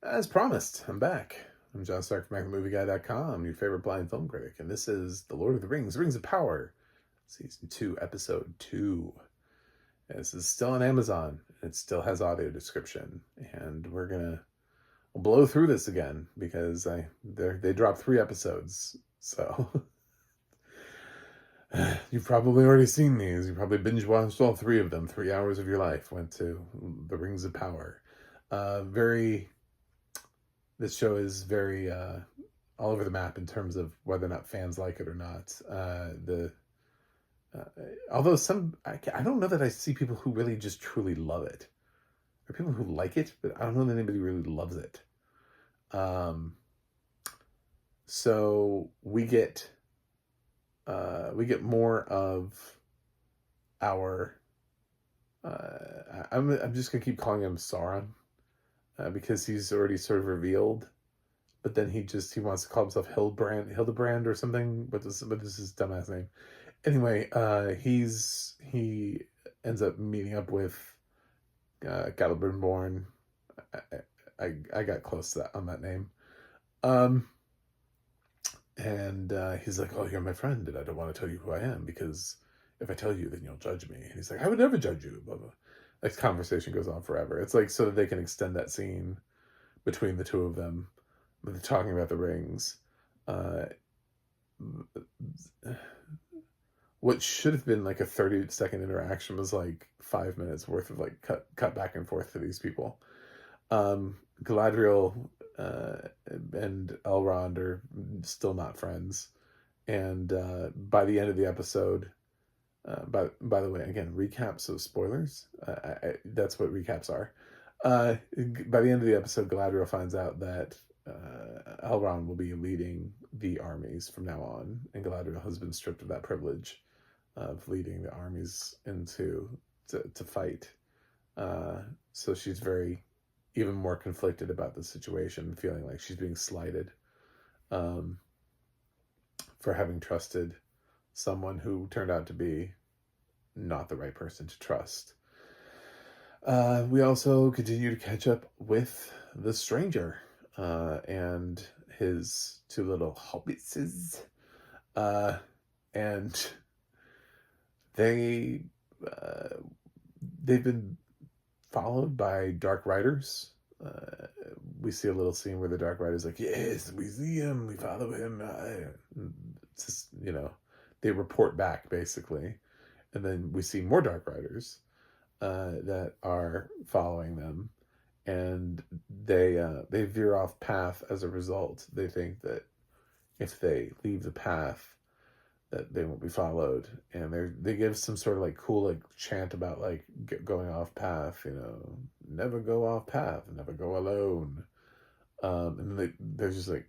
As promised, I'm back. I'm John Stark from MacTheMovieGuy.com, your favorite blind film critic, and this is The Lord of the Rings, Rings of Power, Season 2, Episode 2. This is still on Amazon. It still has audio description, and we'll blow through this again because they dropped 3 episodes, so you've probably already seen these. You probably binge watched all 3 of them. 3 hours of your life went to The Rings of Power. This show is very all over the map in terms of whether or not fans like it or not. Although I don't know that I see people who really just truly love it. There are people who like it, but I don't know that anybody really loves it. So we get more of our. I'm just gonna keep calling him Sauron. Because he's already sort of revealed, but then he wants to call himself Hildebrand or something. What is his dumbass name? Anyway, he ends up meeting up with Celebrimbor. I got close to that on that name. And he's like, "Oh, you're my friend, and I don't want to tell you who I am because if I tell you, then you'll judge me." And he's like, "I would never judge you." Blah blah. Like, conversation goes on forever. It's like so that they can extend that scene between the two of them, they're talking about the rings. What should have been like a 30-second interaction was like 5 minutes worth of like cut back and forth to these people. Galadriel and Elrond are still not friends, and by the end of the episode, by the way, again, recaps, so spoilers. That's what recaps are. By the end of the episode, Galadriel finds out that Elrond will be leading the armies from now on, and Galadriel has been stripped of that privilege of leading the armies to fight. So she's even more conflicted about the situation, feeling like she's being slighted for having trusted someone who turned out to be not the right person to trust. We also continue to catch up with the stranger and his 2 little hobbitses. And they've been followed by dark riders. We see a little scene where the dark rider's like, "Yes, we see him, we follow him." It's just, they report back basically. And then we see more dark riders that are following them, and they veer off path as a result. They think that if they leave the path, that they won't be followed, and they give some sort of like cool like chant about like going off path. Never go off path, never go alone. And they're just like,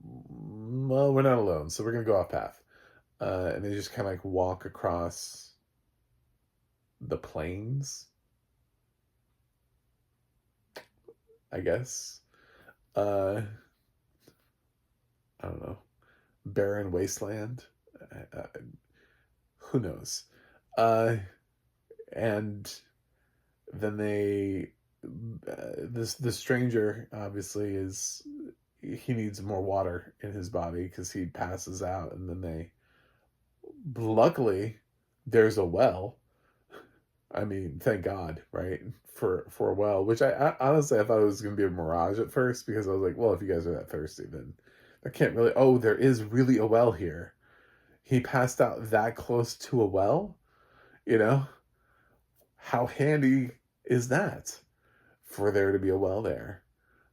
well, we're not alone, so we're gonna go off path. And they just kind of like walk across the plains, I guess. I don't know. Barren wasteland. Who knows? And then the stranger obviously he needs more water in his body because he passes out, and then luckily there's a well. I mean, thank God, right? For a well, which I honestly I thought it was going to be a mirage at first, because I was like, well, if you guys are that thirsty, then there can't really. Oh, there is really a well here. He passed out that close to a well. How handy is that for there to be a well there?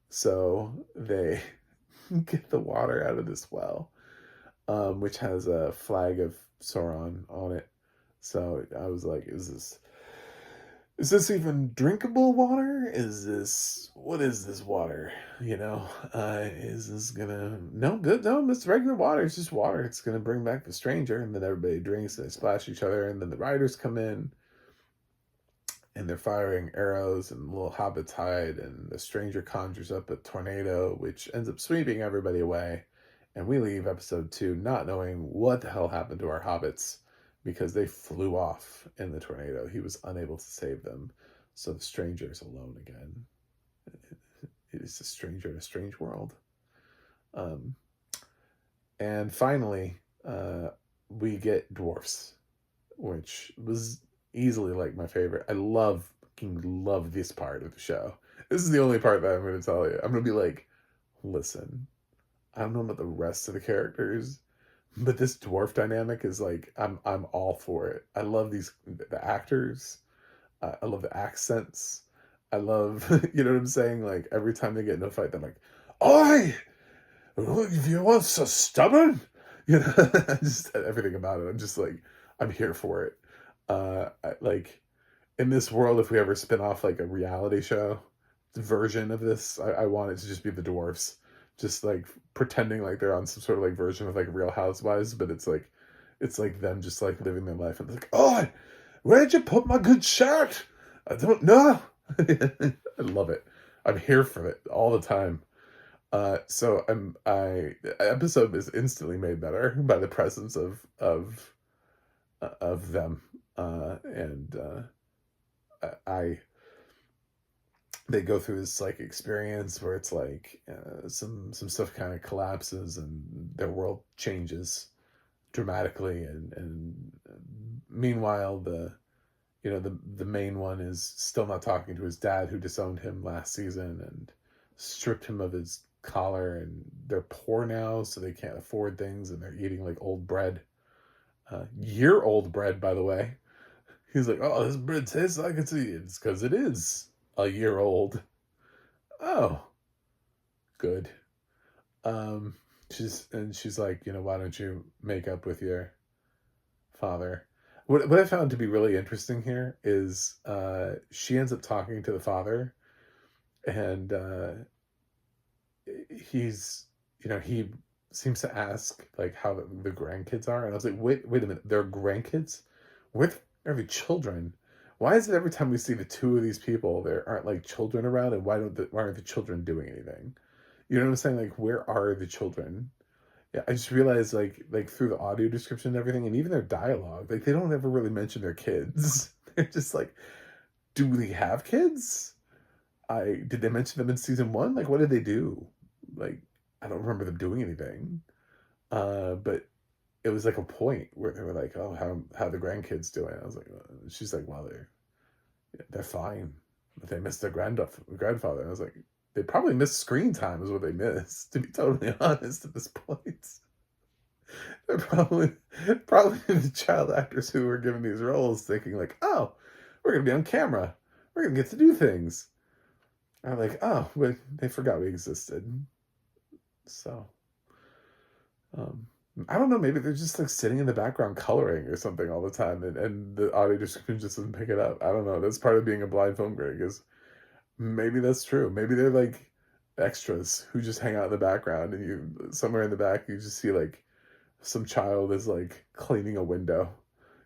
So they get the water out of this well, which has a flag of Sauron on it. So I was like, is this even drinkable water? What is this water? Is this gonna, no, good, no, it's regular water. It's just water. It's gonna bring back the stranger. And then everybody drinks and they splash each other. And then the riders come in and they're firing arrows, and little hobbits hide, and the stranger conjures up a tornado, which ends up sweeping everybody away. And we leave episode 2 not knowing what the hell happened to our hobbits, because they flew off in the tornado. He was unable to save them. So the stranger is alone again. he's a stranger in a strange world. And finally, we get dwarfs, which was easily like my favorite. I love this part of the show. This is the only part that I'm going to tell you. I'm going to be like, listen, I don't know about the rest of the characters, but this dwarf dynamic is like, I'm all for it. I love the actors. I love the accents. I love, you know what I'm saying? Like every time they get in a fight, they're like, "Oi, if you want so stubborn," you know. Just everything about it. I'm just like, I'm here for it. Like in this world, if we ever spin off like a reality show version of this, I want it to just be the dwarves, just like pretending like they're on some sort of like version of like Real Housewives, but it's like them just like living their life and it's like, "Oh, where'd you put my good shirt? I don't know." I love it. I'm here for it all the time. So episode is instantly made better by the presence of them, and I they go through this like experience where it's like some stuff kind of collapses and their world changes dramatically, and meanwhile the main one is still not talking to his dad who disowned him last season and stripped him of his collar, and they're poor now so they can't afford things and they're eating like old bread, year-old bread, by the way. He's like, "Oh, this bread tastes like it's because it is a year old." Oh, good. um she's like, "Why don't you make up with your father?" What I found to be really interesting here is she ends up talking to the father, and he's he seems to ask like how the grandkids are, and I was like, wait a minute, they're grandkids? Where are the children? Why is it every time we see the two of these people there aren't like children around, and why aren't the children doing anything? You know what I'm saying? Like, where are the children? Yeah, I just realized like through the audio description and everything, and even their dialogue, like they don't ever really mention their kids. They're just like, do they have kids? Did they mention them in season one? Like, what did they do? Like, I don't remember them doing anything. But it was like a point where they were like, "Oh, how the grandkids doing?" I was like, she's like, "Well, they're fine, but they missed their grandfather." And I was like, they probably missed screen time is what they missed, to be totally honest at this point. They're probably the child actors who were given these roles thinking like, "Oh, we're gonna be on camera. We're gonna get to do things." And I'm like, "Oh, but they forgot we existed." So, um, I don't know, maybe they're just like sitting in the background coloring or something all the time, and the audio description just doesn't pick it up. I don't know. That's part of being a blind film critic, is maybe that's true. Maybe they're like extras who just hang out in the background, and you somewhere in the back you just see like some child is like cleaning a window,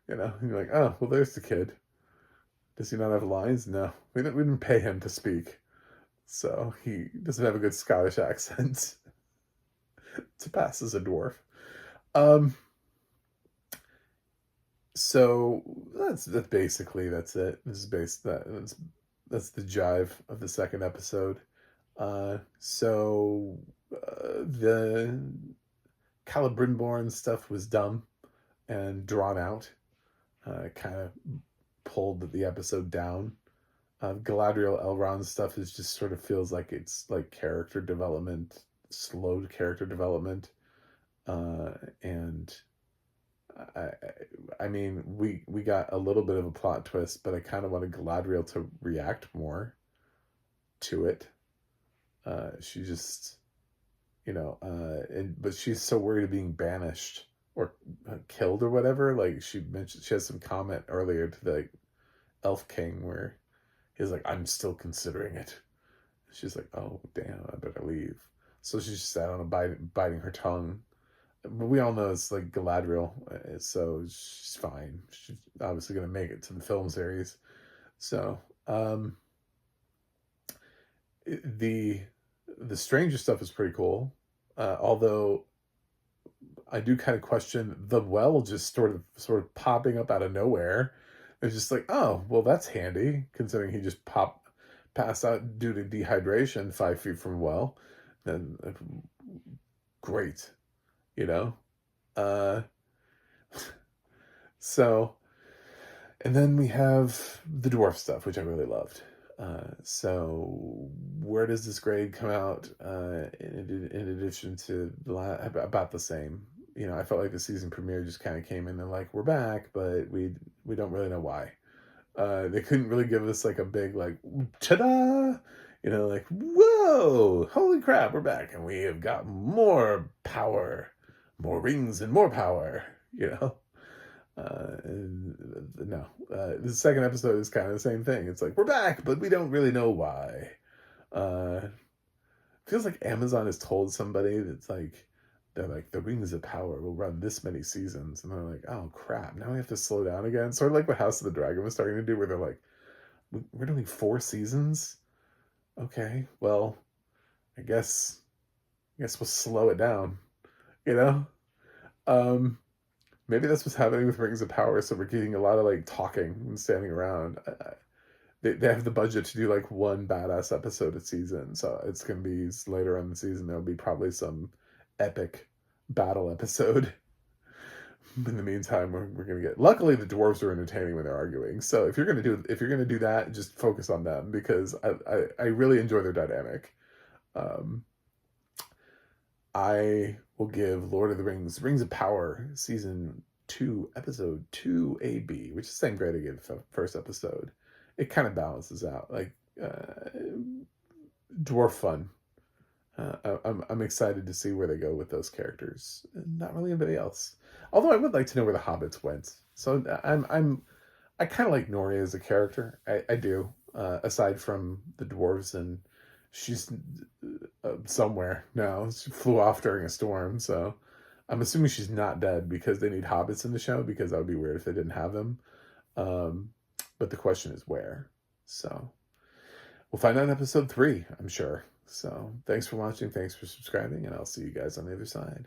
and you're like, "Oh, well, there's the kid. Does he not have lines? No, we didn't pay him to speak, so he doesn't have a good Scottish accent to pass as a dwarf." Um, so that's basically that's it. This is that's the jive of the second episode. So the Calibrinborn stuff was dumb and drawn out. Kind of pulled the episode down. Galadriel Elrond stuff is just sort of feels like it's like character development, slowed character development, and I, I mean, we got a little bit of a plot twist, but I kind of wanted Galadriel to react more to it. She just, but she's so worried of being banished or killed or whatever. Like she mentioned, she has some comment earlier to the Elf King where he's like, "I'm still considering it." She's like, "Oh damn, I better leave." So she's just sat on biting her tongue. But we all know it's like Galadriel, so she's fine. She's obviously going to make it to the film series. So, the stranger stuff is pretty cool. Although I do kind of question the well just sort of popping up out of nowhere. It's just like, oh, well, that's handy considering he just pass out due to dehydration 5 feet from a well, then great, you know? Uh, so, and then we have the dwarf stuff, which I really loved. So where does this grade come out? In addition to about the same. You know, I felt like the season premiere just kind of came in and like, we're back, but we don't really know why. They couldn't really give us like a big like ta-da, you know, like whoa, holy crap, we're back and we have got more power, more rings and more power, you know. No, the second episode is kind of the same thing. It's like we're back, but we don't really know why. Uh, feels like Amazon has told somebody that's like they're like the Rings of Power will run this many seasons, and they're like, oh crap, now we have to slow down again. Sort of like what House of the Dragon was starting to do, where they're like, we're doing 4 seasons. Okay, well, I guess we'll slow it down. You know, maybe that's what's happening with Rings of Power. So we're getting a lot of like talking and standing around. They have the budget to do like one badass episode a season, so it's gonna be later on in the season. There'll be probably some epic battle episode. In the meantime, we're gonna get. Luckily, the dwarves are entertaining when they're arguing. So if you're gonna do that, just focus on them because I really enjoy their dynamic. I will give Lord of the Rings, Rings of Power, season 2, episode 2 AB, which is the same grade I gave the first episode. It kind of balances out, like dwarf fun. I'm excited to see where they go with those characters. Not really anybody else. Although I would like to know where the hobbits went. So I kind of like Nori as a character. I do. Aside from the dwarves, and she's somewhere now. She flew off during a storm, so I'm assuming she's not dead because they need hobbits in the show, because that would be weird if they didn't have them. But the question is where. So we'll find out in episode 3, I'm sure. So thanks for watching, thanks for subscribing, and I'll see you guys on the other side.